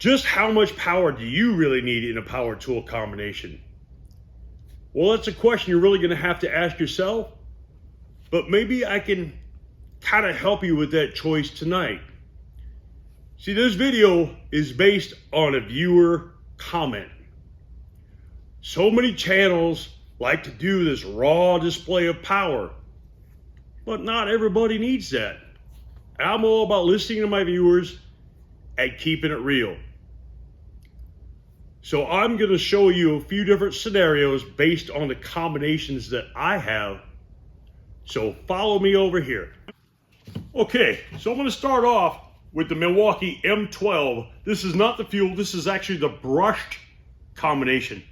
Just how much power do you really need in a power tool combination? Well, that's a question you're really going to have to ask yourself, but maybe I can kind of help you with that choice tonight. See, this video is based on a viewer comment. So many channels like to do this raw display of power, but not everybody needs that. I'm all about listening to my viewers and keeping it real. So I'm going to show you a few different scenarios based on the combinations that I have. So follow me over here. Okay, so I'm going to start off with the Milwaukee M12. This is not the fuel, this is actually the brushed combination.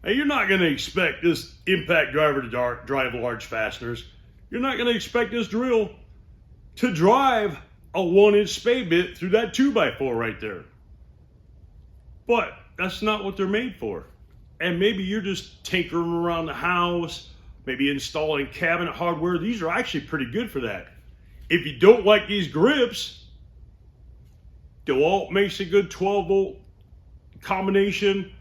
Now, you're not going to expect this impact driver to drive large fasteners. You're not going to expect this drill to drive a 1-inch spade bit through that 2x4 right there. But that's not what they're made for. And maybe you're just tinkering around the house, maybe installing cabinet hardware. These are actually pretty good for that. If you don't like these grips, DeWalt makes a good 12-volt combination.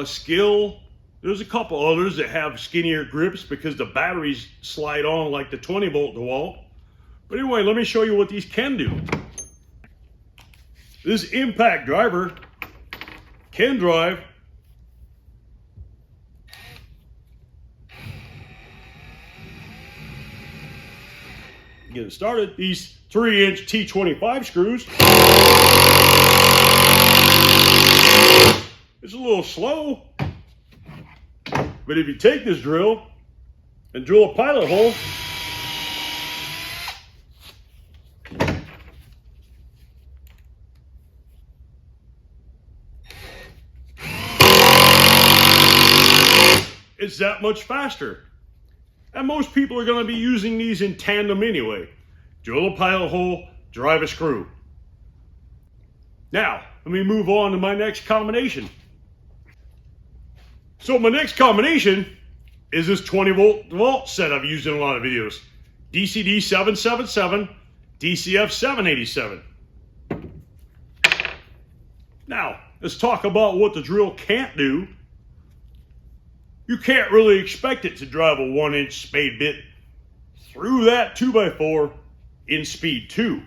Skill, there's a couple others that have skinnier grips because the batteries slide on like the 20-volt DeWalt. But anyway, let me show you what these can do. This impact driver can drive get it started. These 3-inch T25 screws. It's a little slow, but if you take this drill and drill a pilot hole, it's that much faster. And most people are going to be using these in tandem anyway. Drill a pilot hole, drive a screw. Now, let me move on to my next combination. So my next combination is this 20-volt DeWalt set I've used in a lot of videos. DCD 777, DCF 787. Now, let's talk about what the drill can't do. You can't really expect it to drive a 1-inch spade bit through that 2x4 in speed 2.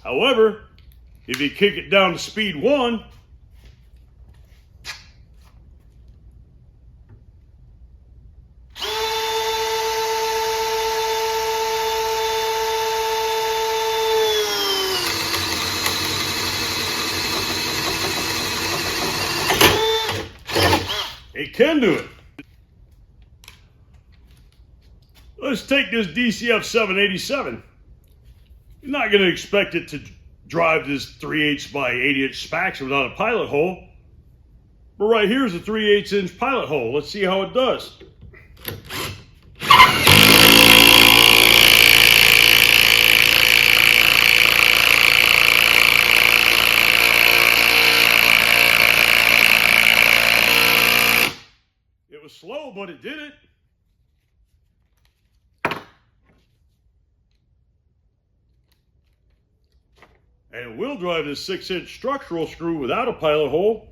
However, if you kick it down to speed 1, it can do it. Let's take this DCF 787. You're not going to expect it to drive this 3/8 by 8-inch Spax without a pilot hole. But right here's a 3/8-inch pilot hole. Let's see how it does. It was slow, but it did it. And it will drive this 6-inch structural screw without a pilot hole.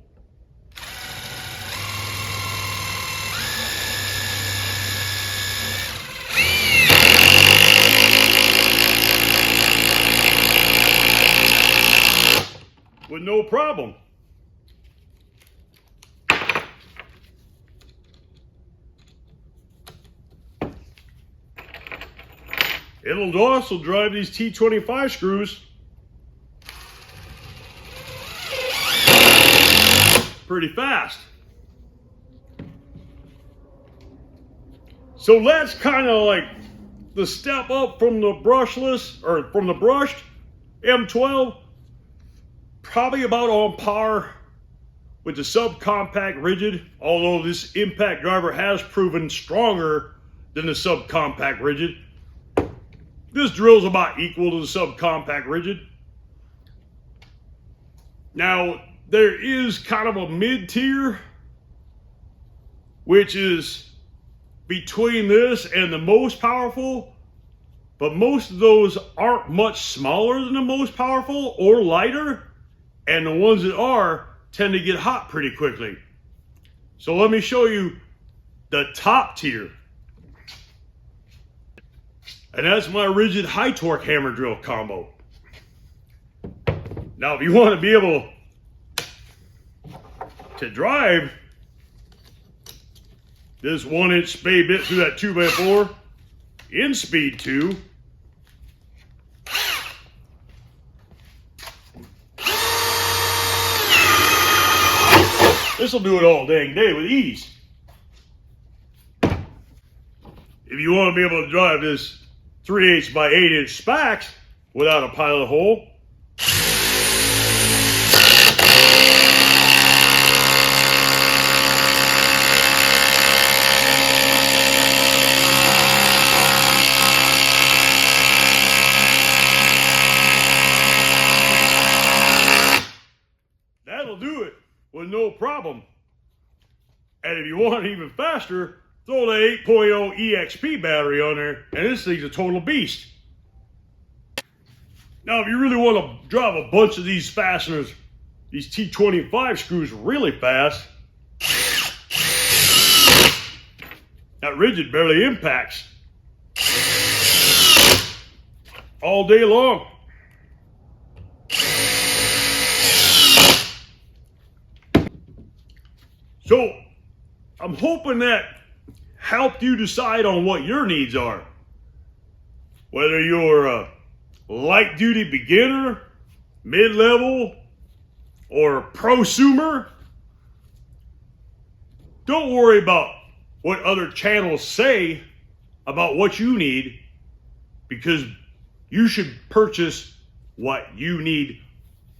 With no problem. It'll also drive these T25 screws pretty fast. So that's kind of like the step up from the brushless, or from the brushed M12, probably about on par with the subcompact rigid, although this impact driver has proven stronger than the subcompact rigid. This drill's about equal to the subcompact rigid. Now, there is kind of a mid-tier, which is between this and the most powerful, but most of those aren't much smaller than the most powerful or lighter, and the ones that are tend to get hot pretty quickly. So let me show you the top tier. And that's my rigid high torque hammer drill combo. Now, if you want to be able to drive this 1-inch spade bit through that 2x4 in speed 2, this will do it all dang day with ease. If you want to be able to drive this 3/8 by 8-inch Spax without a pilot hole, that'll do it with no problem. And if you want it even faster, throw the 8.0 EXP battery on there, and this thing's a total beast. Now, if you really want to drive a bunch of these fasteners, these T25 screws really fast, that rigid barely impacts all day long. So, I'm hoping that helped you decide on what your needs are. Whether you're a light duty beginner, mid-level, or prosumer, don't worry about what other channels say about what you need, because you should purchase what you need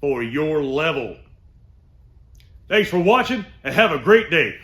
for your level. Thanks for watching and have a great day.